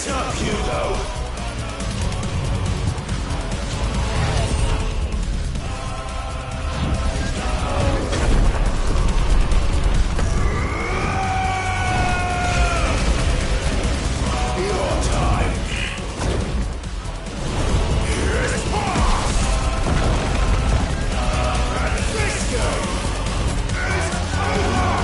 up, Hugo! Your time! Here is boss! And this game is over!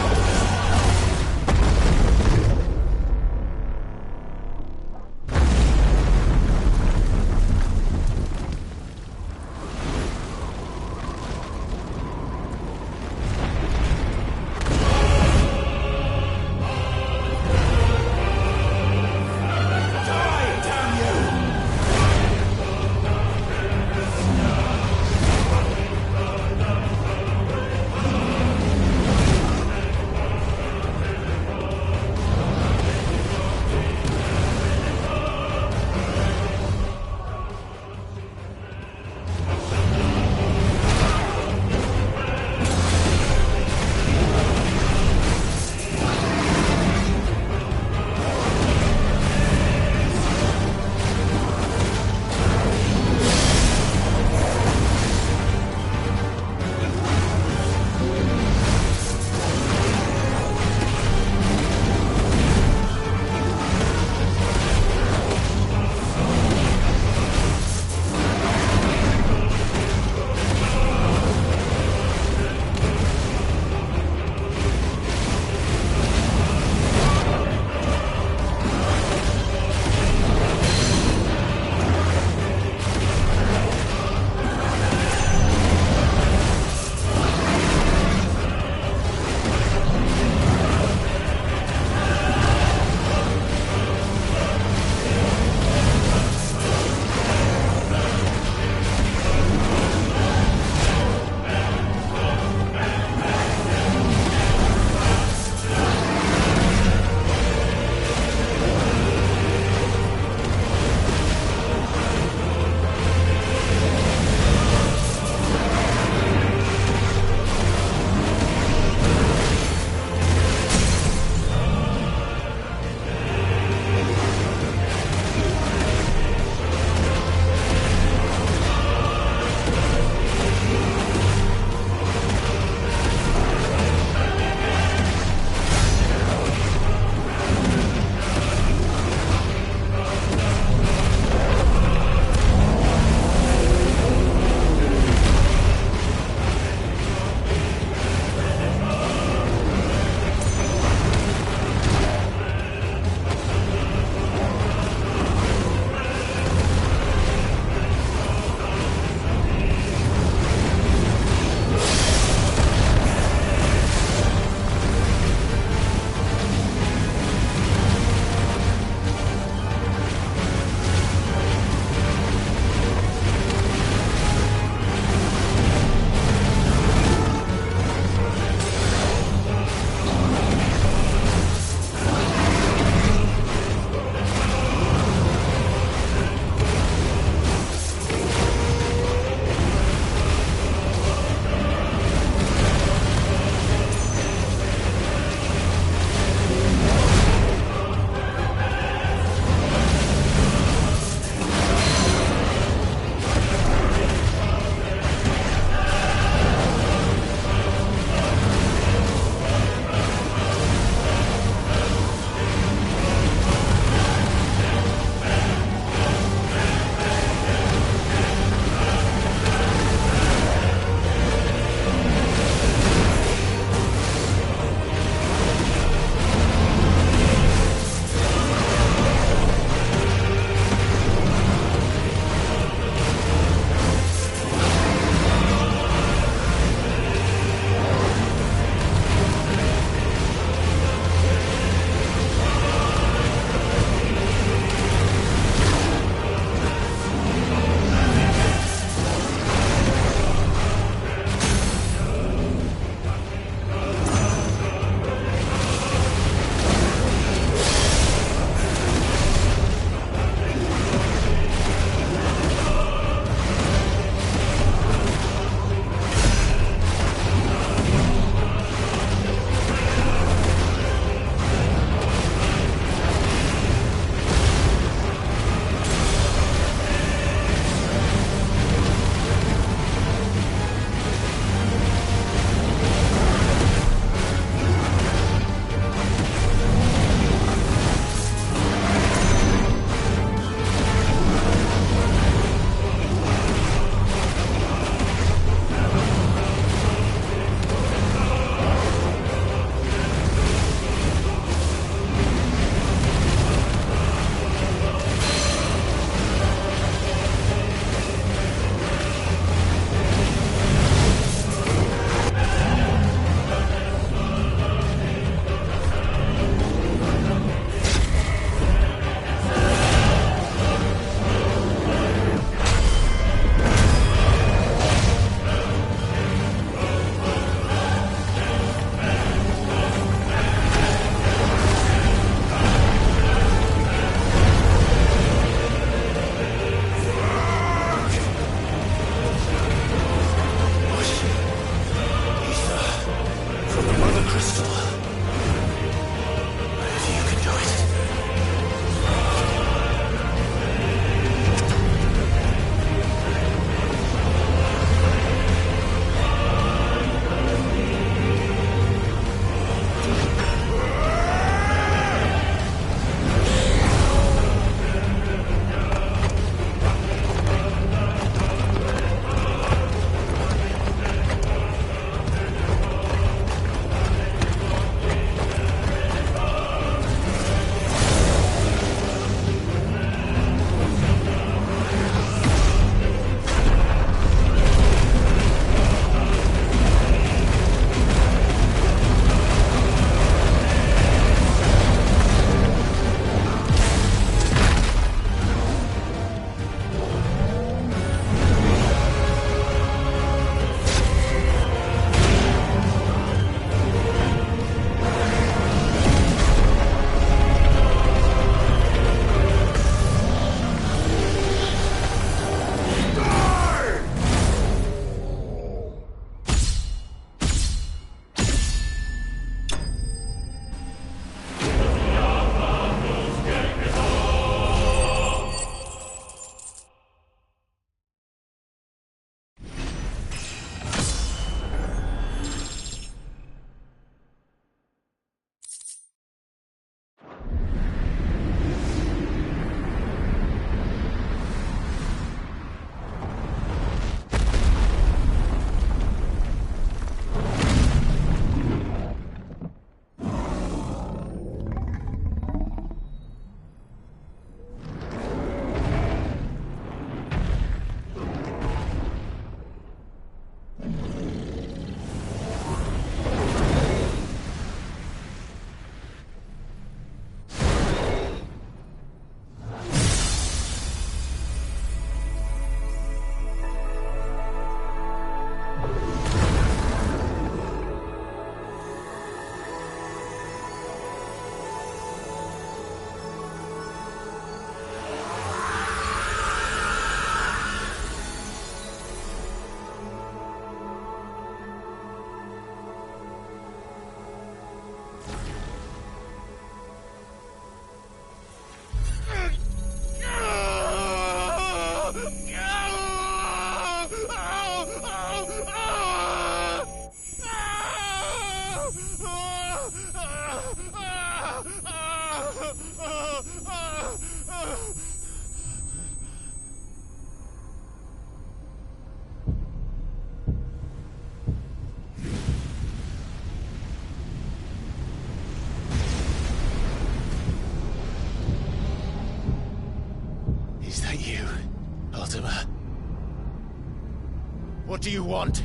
What do you want?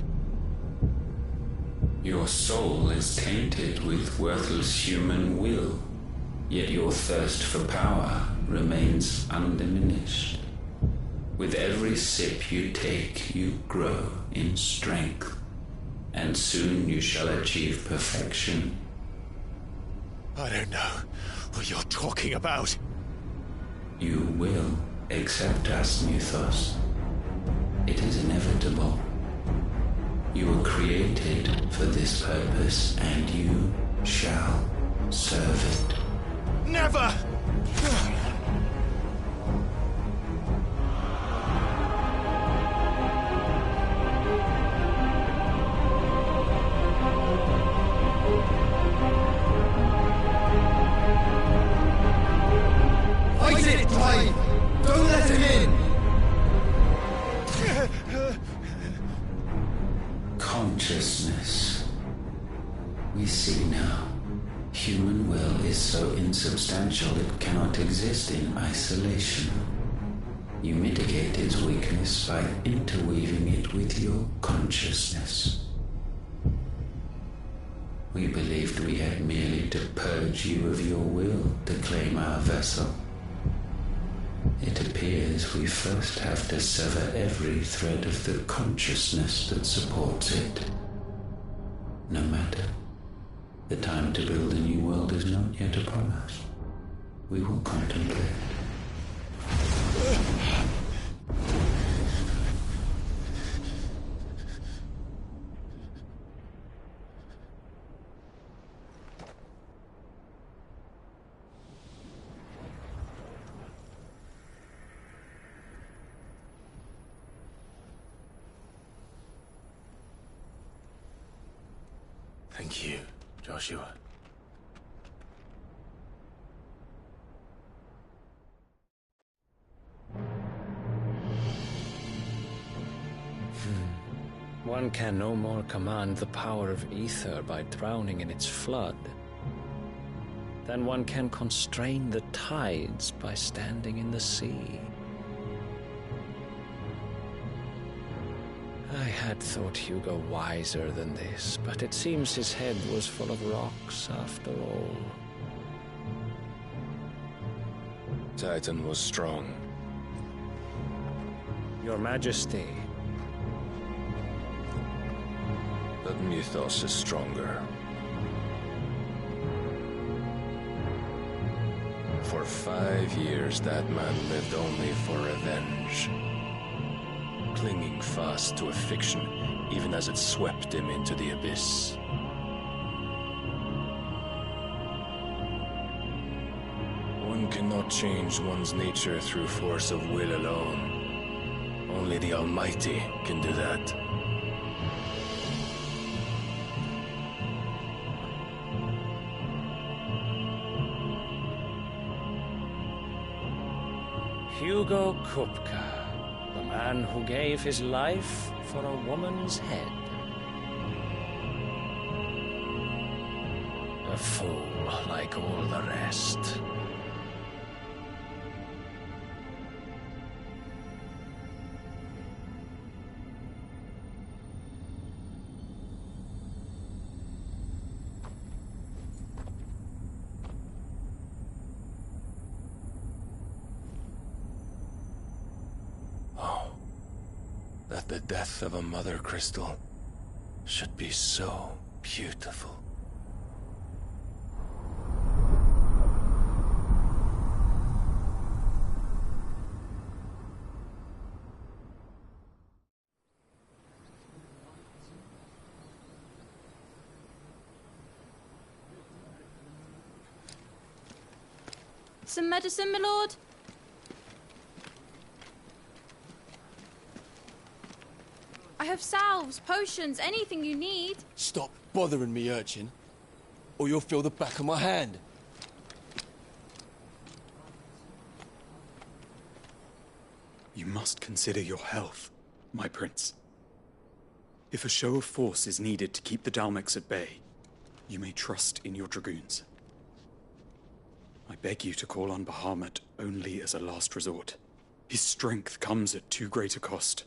Your soul is tainted with worthless human will, yet your thirst for power remains undiminished. With every sip you take, you grow in strength, and soon you shall achieve perfection. I don't know what you're talking about. You will accept us, Mythos. It is inevitable. You were created for this purpose, and you shall serve it. Never! Fight it, Clive! Don't let him in! Consciousness. We see now. Human will is so insubstantial it cannot exist in isolation. You mitigate its weakness by interweaving it with your consciousness. We believed we had merely to purge you of your will to claim our vessel. It appears we first have to sever every thread of the consciousness that supports it. No matter. The time to build a new world is not yet upon us. We will contemplate. Thank you, Joshua. One can no more command the power of ether by drowning in its flood than one can constrain the tides by standing in the sea. I had thought Hugo wiser than this, but it seems his head was full of rocks after all. Titan was strong. Your Majesty. But Mythos is stronger. For 5 years that man lived only for revenge. Clinging fast to a fiction, even as it swept him into the abyss. One cannot change one's nature through force of will alone. Only the Almighty can do that. Hugo Kupka. The man who gave his life for a woman's head. A fool like all the rest. That the death of a mother crystal should be so beautiful. Some medicine, my lord? I have salves, potions, anything you need. Stop bothering me, urchin, or you'll feel the back of my hand. You must consider your health, my prince. If a show of force is needed to keep the Dalmex at bay, you may trust in your dragoons. I beg you to call on Bahamut only as a last resort. His strength comes at too great a cost.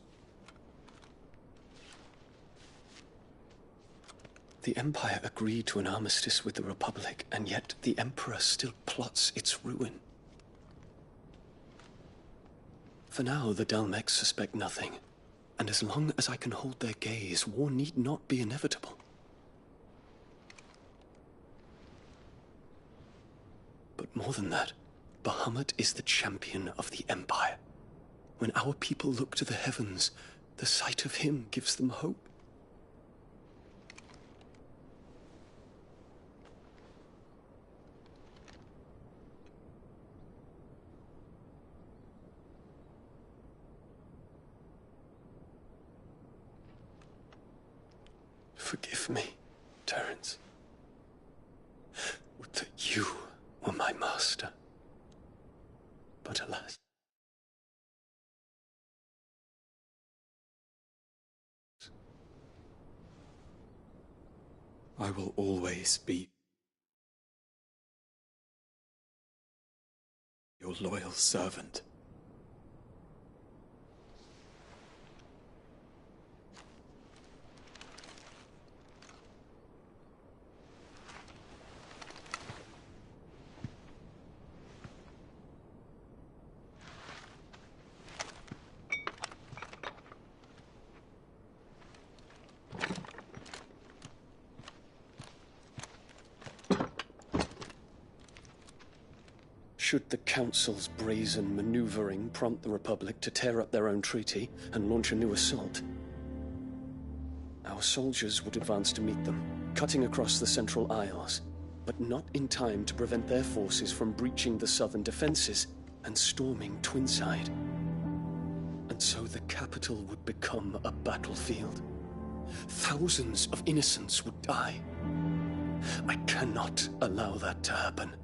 The Empire agreed to an armistice with the Republic, and yet the Emperor still plots its ruin. For now, the Dalmex suspect nothing, and as long as I can hold their gaze, war need not be inevitable. But more than that, Bahamut is the champion of the Empire. When our people look to the heavens, the sight of him gives them hope. Forgive me, Terence. Would that you were my master. But alas. I will always be your loyal servant. Should the Council's brazen maneuvering prompt the Republic to tear up their own treaty and launch a new assault, our soldiers would advance to meet them, cutting across the Central Isles, but not in time to prevent their forces from breaching the southern defenses and storming Twinside. And so the capital would become a battlefield. Thousands of innocents would die. I cannot allow that to happen.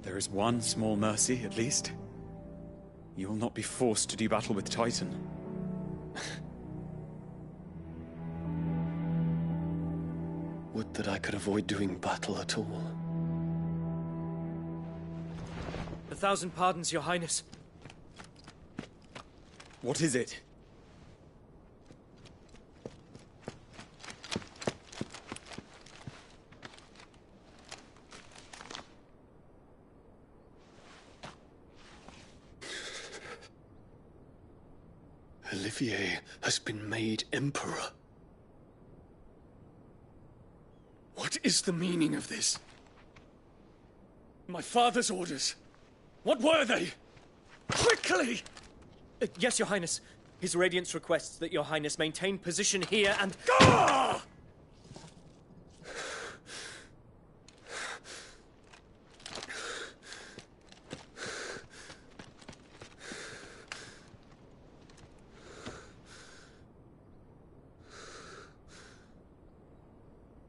There is one small mercy, at least. You will not be forced to do battle with Titan. Would that I could avoid doing battle at all. 1,000 pardons, Your Highness. What is it? Olivier has been made Emperor. What is the meaning of this? My father's orders. What were they? Quickly! Yes, Your Highness. His Radiance requests that Your Highness maintain position here and... Ah!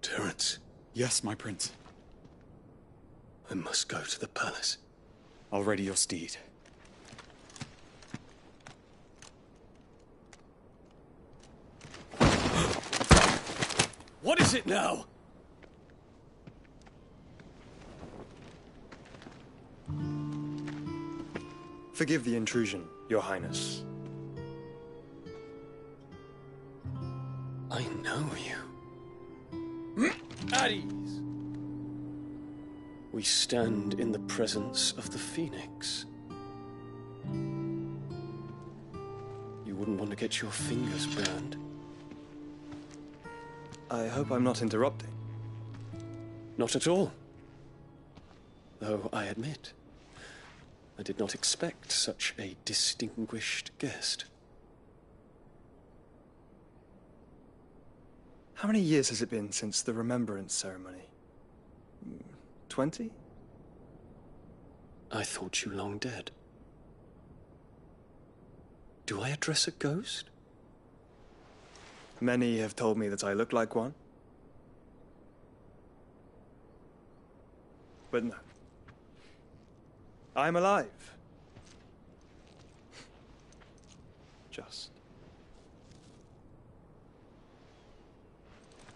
Terence. Yes, my prince. I must go to the palace. I'll ready your steed. What is it now? Forgive the intrusion, Your Highness. I know you. At ease. We stand in the presence of the Phoenix. You wouldn't want to get your fingers burned. I hope I'm not interrupting. Not at all. Though I admit, I did not expect such a distinguished guest. How many years has it been since the Remembrance ceremony? 20? I thought you long dead. Do I address a ghost? Many have told me that I look like one. But no. I'm alive. Just.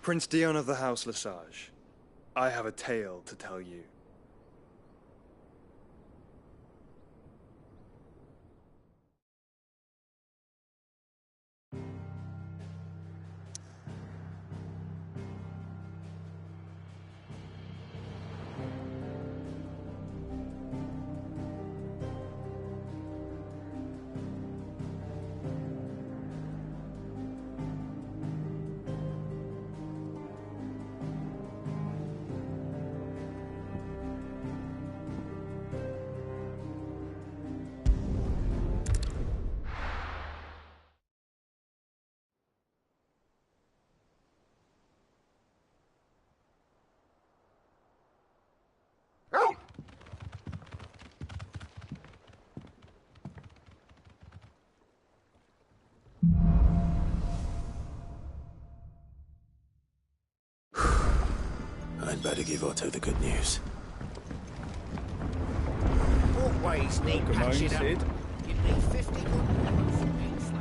Prince Dion of the House Lesage, I have a tale to tell you. better give Otto the good news. Walkways need Welcome home, patching up. Sid. You'd need 50 good ones for being slow.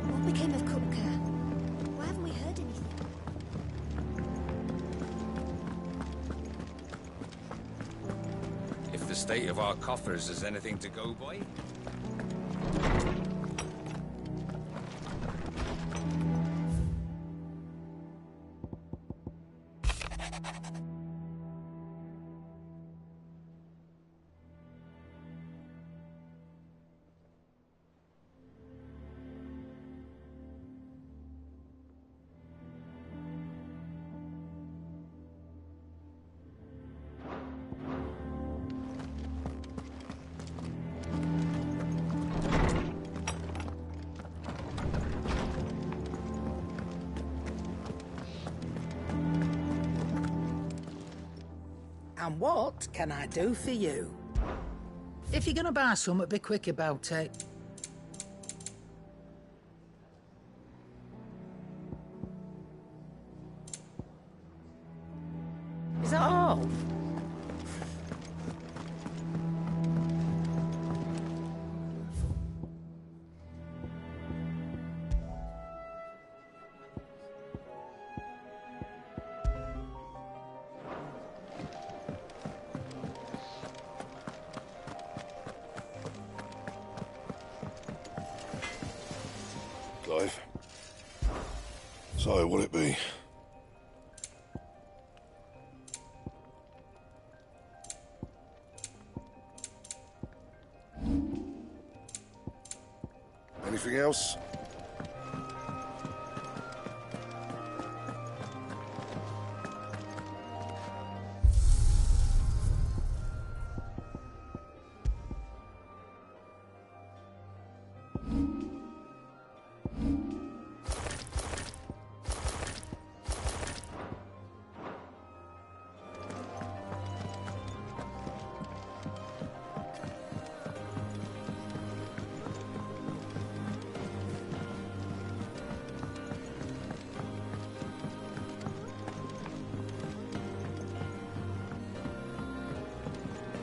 What became of Kupka? Why haven't we heard anything? If the state of our coffers is anything to go by. And what can I do for you? If you're gonna buy something, be quick about it. Is that all? Clive. So, what'll it be? Anything else?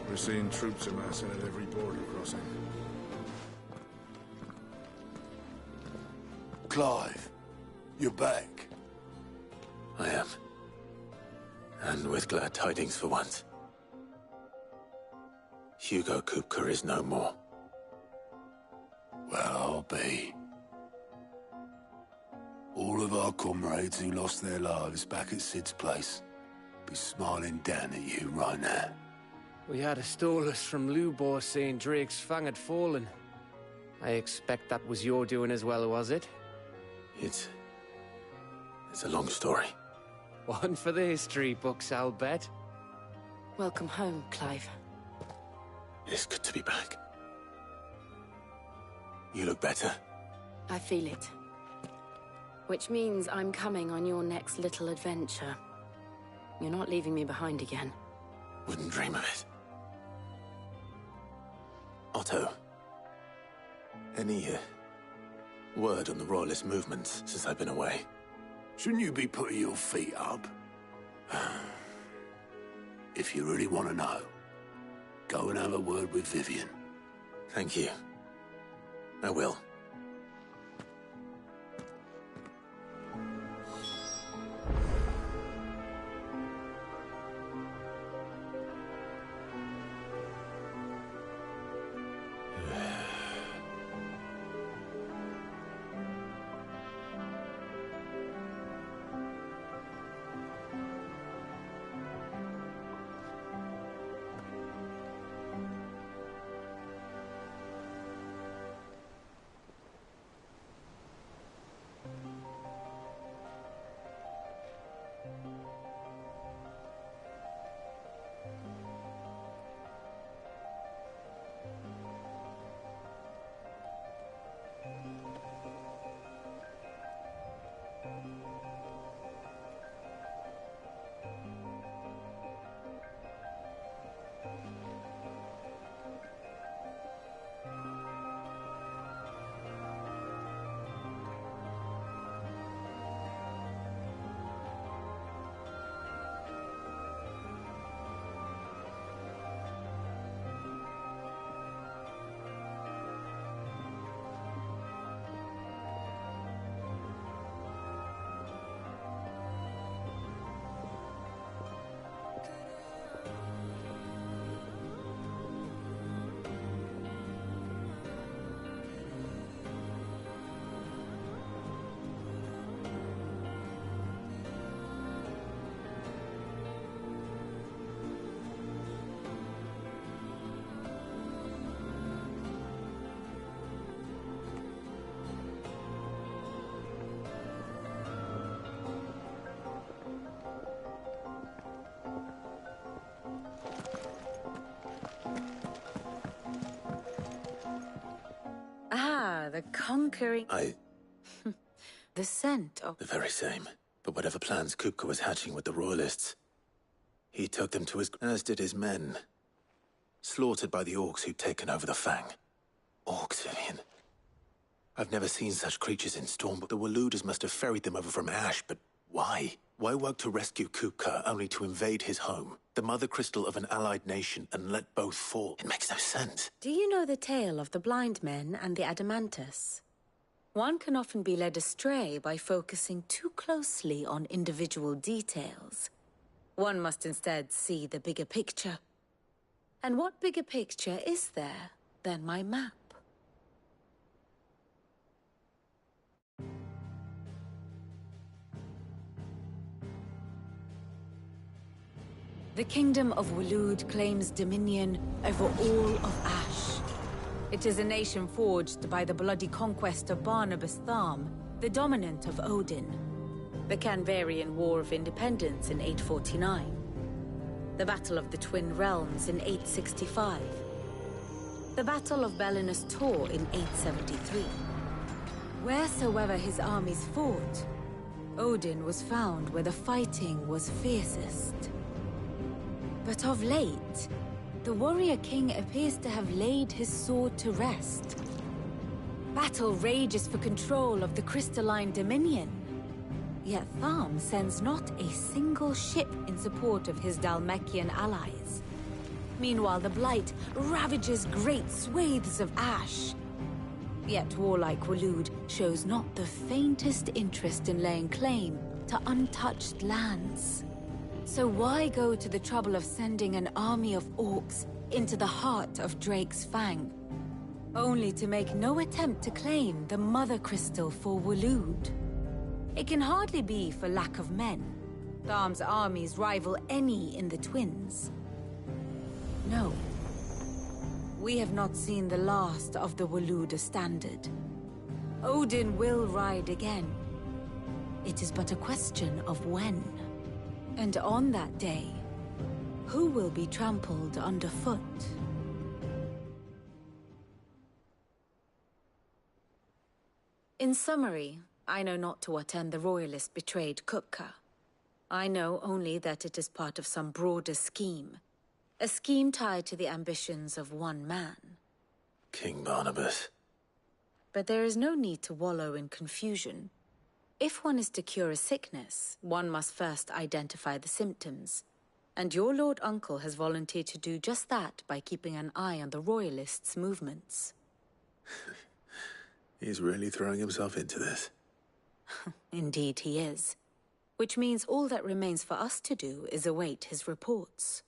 We're seeing troops amassing at every border crossing. Clive, you're back. I am. And with glad tidings for once. Hugo Kupka is no more. Well, I'll be. All of our comrades who lost their lives back at Sid's place be smiling down at you right now. We had a stolus from Lubor saying Drake's fang had fallen. I expect that was your doing as well, was it? It's a long story. One for the history books, I'll bet. Welcome home, Clive. It's good to be back. You look better. I feel it. Which means I'm coming on your next little adventure. You're not leaving me behind again. Wouldn't dream of it. Otto, any word on the Royalist movements since I've been away? Shouldn't you be putting your feet up? If you really want to know, go and have a word with Vivian. Thank you. I will. the conquering... The scent of... The very same. But whatever plans Kupka was hatching with the Royalists, he took them to his... as did his men. Slaughtered by the orcs who'd taken over the Fang. Orcs, Vivian. I've never seen such creatures in storm, but the Waluders must have ferried them over from Ash, but why? Why work to rescue Kupka only to invade his home, the mother crystal of an allied nation, and let both fall? It makes no sense. Do you know the tale of the blind men and the Adamantus? One can often be led astray by focusing too closely on individual details. One must instead see the bigger picture. And what bigger picture is there than my map? The Kingdom of Waloed claims dominion over all of Ash. It is a nation forged by the bloody conquest of Barnabas Tharm, the dominant of Odin. The Canvarian War of Independence in 849. The Battle of the Twin Realms in 865. The Battle of Belinus Tor in 873. Wheresoever his armies fought, Odin was found where the fighting was fiercest. But of late, the warrior king appears to have laid his sword to rest. Battle rages for control of the crystalline dominion. Yet Tharm sends not a single ship in support of his Dhalmekian allies. Meanwhile, the Blight ravages great swathes of Ash. Yet warlike Waloed shows not the faintest interest in laying claim to untouched lands. So why go to the trouble of sending an army of orcs into the heart of Drake's Fang, only to make no attempt to claim the Mother Crystal for Waloed? It can hardly be for lack of men. Tharm's armies rival any in the Twins. No. We have not seen the last of the Waloed standard. Odin will ride again. It is but a question of when. And on that day, who will be trampled underfoot? In summary, I know not to what end the Royalists betrayed Kupka. I know only that it is part of some broader scheme. A scheme tied to the ambitions of one man. King Barnabas. But there is no need to wallow in confusion. If one is to cure a sickness, one must first identify the symptoms. And your Lord Uncle has volunteered to do just that by keeping an eye on the Royalists' movements. He's really throwing himself into this. Indeed he is. Which means all that remains for us to do is await his reports.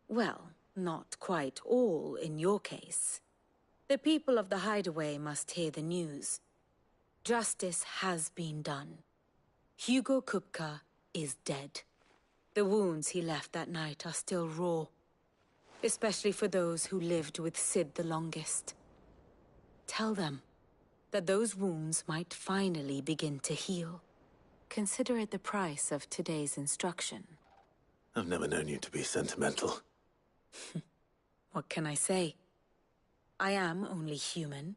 Well, not quite all in your case. The people of the Hideaway must hear the news. Justice has been done. Hugo Kupka is dead. The wounds he left that night are still raw, especially for those who lived with Sid the longest. Tell them that those wounds might finally begin to heal. Consider it the price of today's instruction. I've never known you to be sentimental. What can I say? I am only human.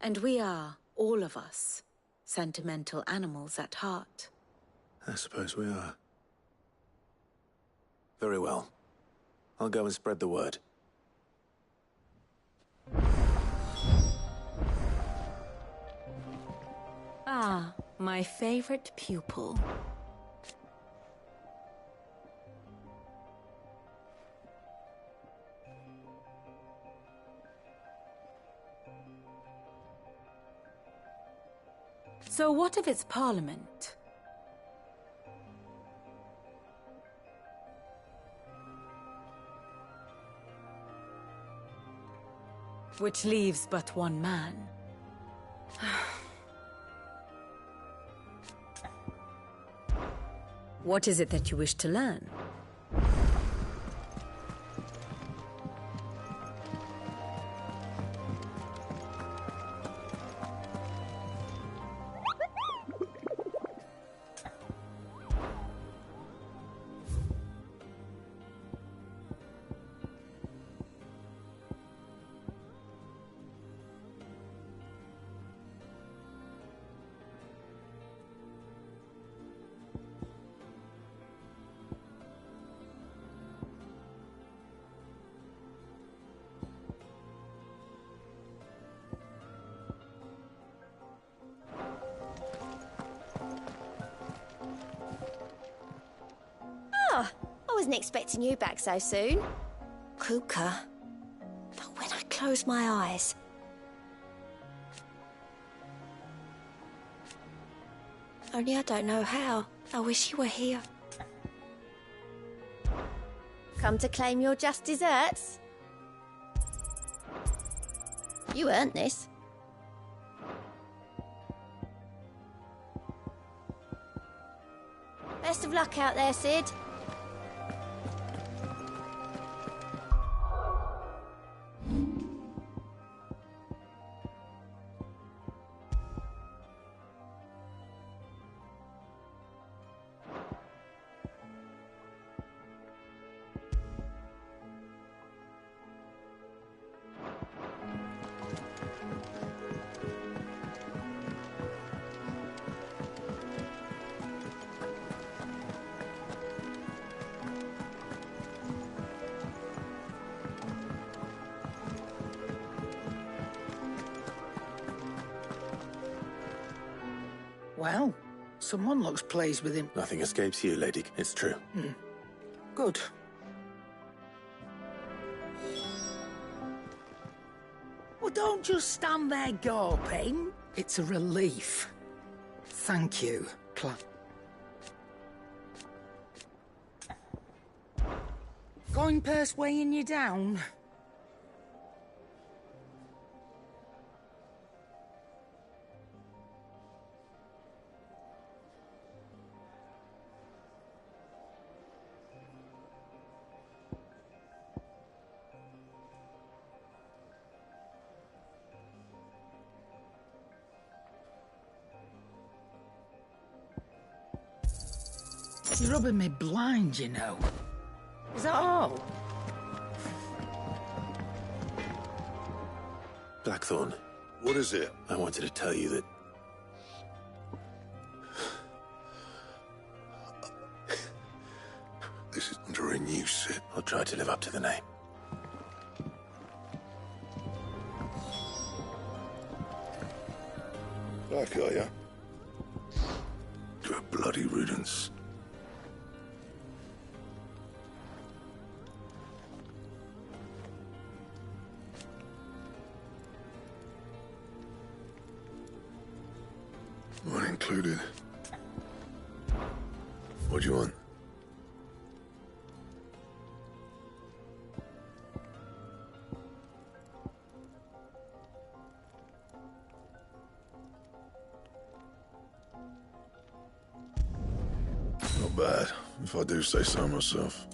And we are, all of us, sentimental animals at heart. I suppose we are. Very well. I'll go and spread the word. Ah, my favorite pupil. So what of its parliament? Which leaves but one man. What is it that you wish to learn? wasn't expecting you back so soon. Kuka. But when I close my eyes... Only I don't know how. I wish you were here. Come to claim your just desserts? You earned this. Best of luck out there, Sid. Well, someone looks pleased with him. Nothing escapes you, lady. It's true. Good. Well, don't just stand there gawping. It's a relief. Thank you, Coin purse weighing you down? You're rubbing me blind, you know. Is that all? Blackthorn. What is it? I wanted to tell you that... This is under a new Sid. I'll try to live up to the name. Like, are ya? To a bloody riddance. One included. What do you want? Not bad, if I do say so myself.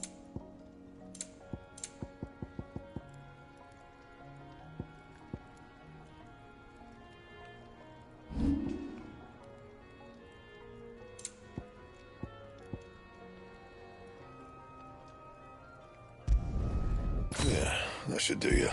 Yeah, that should do you.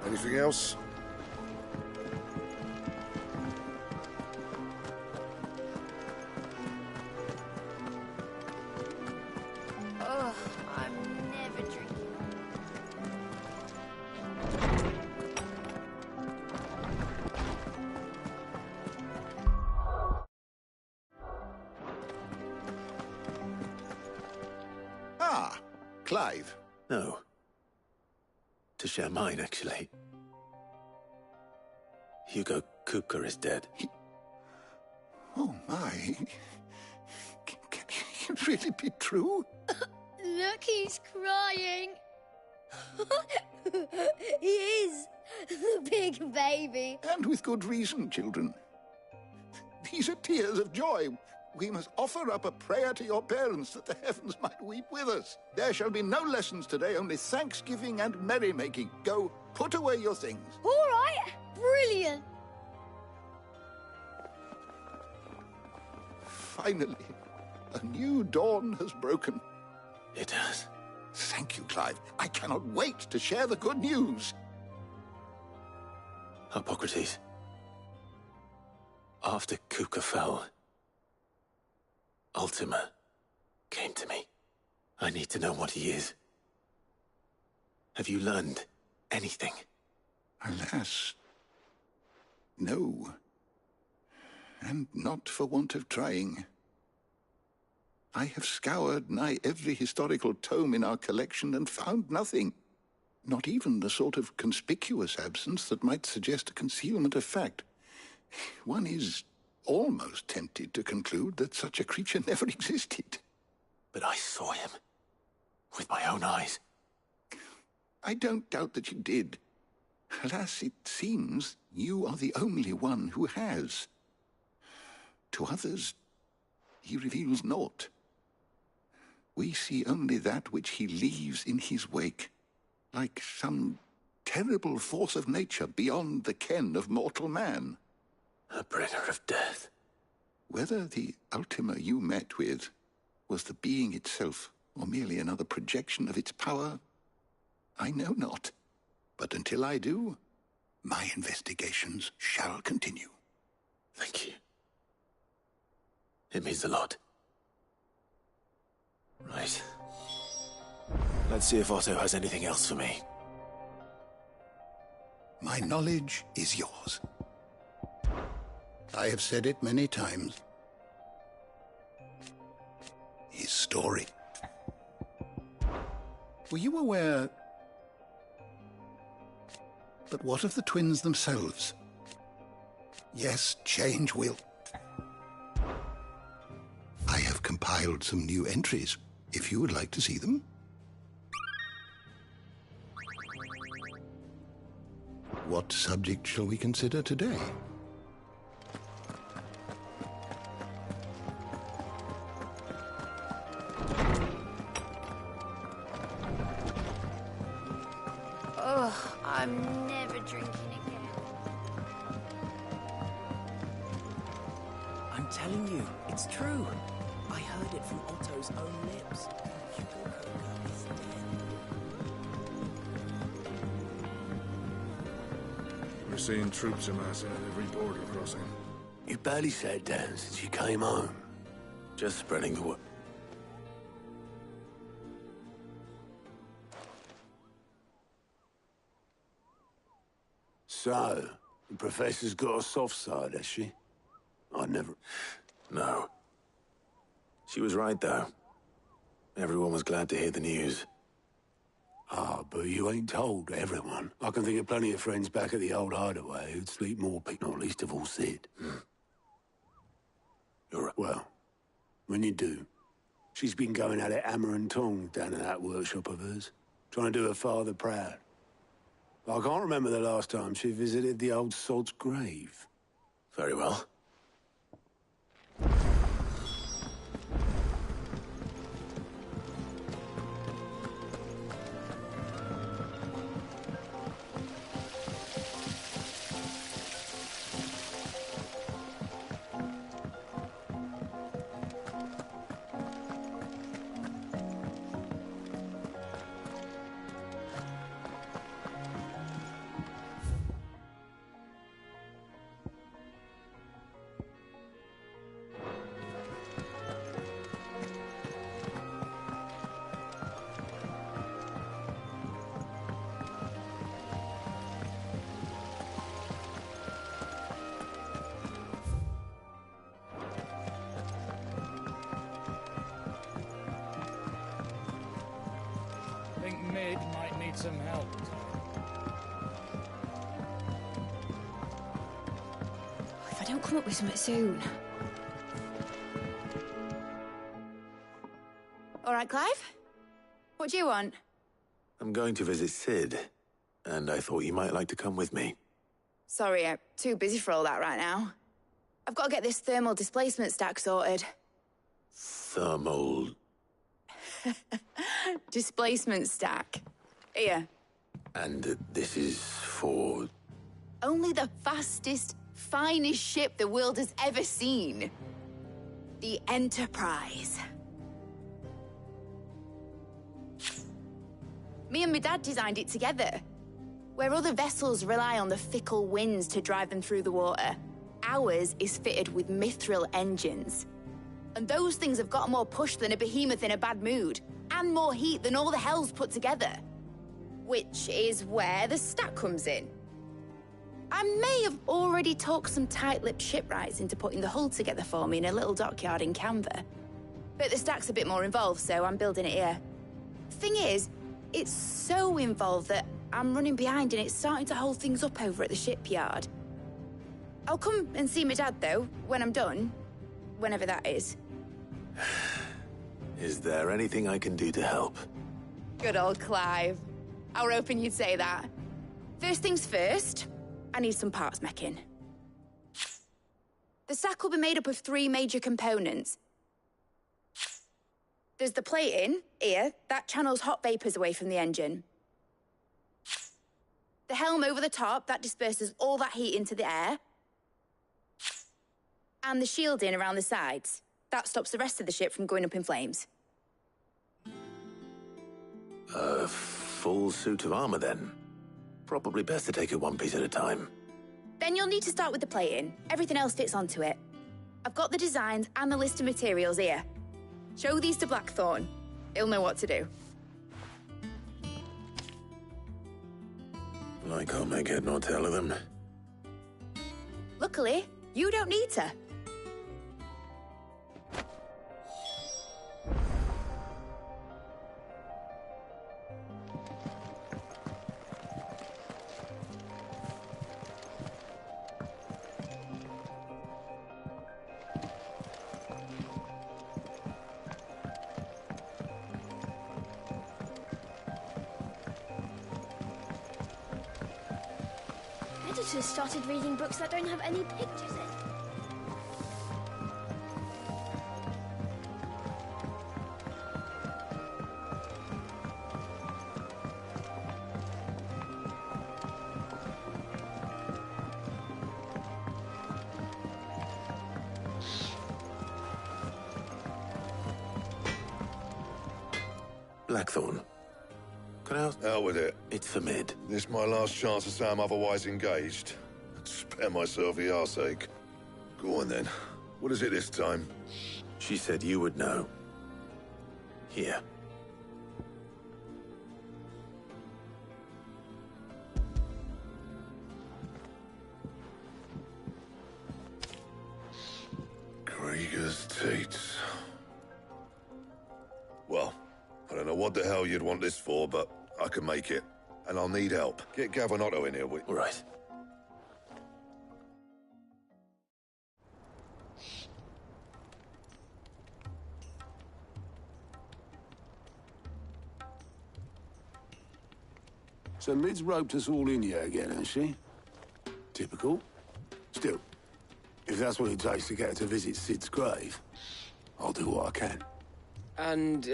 Anything else? Oh, I'm never drinking. Ah, Clive. No. To share mine, actually. Hugo Kupka is dead. Oh, my. Can it really be true? Look, he's crying. He is. The big baby. And with good reason, children. These are tears of joy. We must offer up a prayer to your parents that the heavens might weep with us. There shall be no lessons today, only thanksgiving and merrymaking. Go Put away your things. All right. Brilliant. Finally, a new dawn has broken. It has. Thank you, Clive. I cannot wait to share the good news. Hippocrates. After Kuka fell, Ultima came to me. I need to know what he is. Have you learned anything? Alas, no. And not for want of trying. I have scoured nigh every historical tome in our collection and found nothing. Not even the sort of conspicuous absence that might suggest a concealment of fact. One is almost tempted to conclude that such a creature never existed. But I saw him. With my own eyes. I don't doubt that you did. Alas, it seems you are the only one who has. To others, he reveals naught. We see only that which he leaves in his wake, like some terrible force of nature beyond the ken of mortal man. A bringer of death. Whether the Ultima you met with was the being itself, or merely another projection of its power, I know not. But until I do, my investigations shall continue. Thank you. It means a lot. Right. Let's see if Otto has anything else for me. My knowledge is yours. I have said it many times. His story. Were you aware? But what of the twins themselves? Yes, change will. I have compiled some new entries, if you would like to see them. What subject shall we consider today? Ugh, I'm never drinking again. I'm telling you, it's true. I heard it from Otto's own lips. Is dead. We're seeing troops amassing at every border crossing. You barely sat down since you came home. Just spreading the word. So, the Professor's got a soft side, has she? I never... No. She was right, though. Everyone was glad to hear the news. Ah, but you ain't told everyone. I can think of plenty of friends back at the old hideaway who'd sleep more pick, not least of all Sid. You're right. Well, when you do, she's been going at it hammer and tongs down in that workshop of hers, trying to do her father proud. I can't remember the last time she visited the old sod's grave. Very well. Mid might need some help. If I don't come up with something soon. All right, Clive? What do you want? I'm going to visit Sid, and I thought you might like to come with me. Sorry, I'm too busy for all that right now. I've got to get this thermal displacement stack sorted. Thermal... Displacement stack. Here. And this is for... Only the fastest, finest ship the world has ever seen. The Enterprise. Me and my dad designed it together. Where other vessels rely on the fickle winds to drive them through the water, ours is fitted with mithril engines. And those things have got more push than a behemoth in a bad mood, and more heat than all the hells put together. Which is where the stack comes in. I may have already talked some tight-lipped shipwrights into putting the hull together for me in a little dockyard in Canva. But the stack's a bit more involved, so I'm building it here. Thing is, it's so involved that I'm running behind and it's starting to hold things up over at the shipyard. I'll come and see my dad, though, when I'm done. Whenever that is. Is there anything I can do to help? Good old Clive. I were hoping you'd say that. First things first, I need some parts mecking. The stack will be made up of 3 major components. There's the plating, here, that channels hot vapors away from the engine. The helm over the top, that disperses all that heat into the air. And the shielding around the sides. That stops the rest of the ship from going up in flames. A full suit of armor, then? Probably best to take it one piece at a time. Then you'll need to start with the plating. Everything else fits onto it. I've got the designs and the list of materials here. Show these to Blackthorn. He'll know what to do. I can't make head nor tail of them. Luckily, you don't need to. Editors started reading books that don't have any pictures in. Blackthorn. Can I ask? Out with it. It's for mid. This my last chance to say I'm otherwise engaged. I'd spare myself the arseache. Go on then. What is it this time? She said you would know. Here. Krieger's Teats. Well, I don't know what the hell you'd want this for, but I can make it. And I'll need help. Get Gavin-Otto in here. All right. So Mid's roped us all in here again, has she? Typical. Still, if that's what it takes to get her to visit Sid's grave, I'll do what I can. And,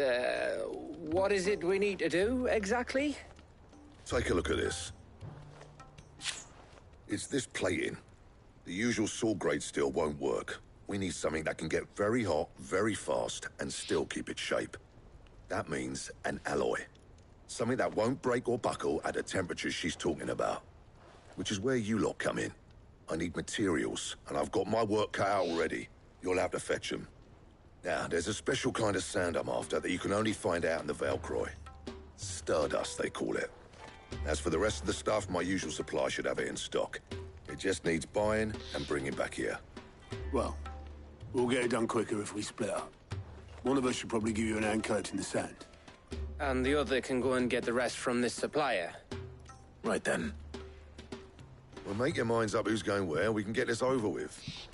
what is it we need to do, exactly? Take a look at this. It's this plating. The usual sword-grade steel won't work. We need something that can get very hot, very fast, and still keep its shape. That means an alloy. Something that won't break or buckle at the temperatures she's talking about. Which is where you lot come in. I need materials, and I've got my work cut out already. You'll have to fetch them. Now, there's a special kind of sand I'm after that you can only find out in the Valcroy. Stardust, they call it. As for the rest of the stuff, my usual supply should have it in stock. It just needs buying and bringing back here. Well, we'll get it done quicker if we split up. One of us should probably give you an hand coat in the sand. And the other can go and get the rest from this supplier. Right then. Well, make your minds up who's going where, and we can get this over with.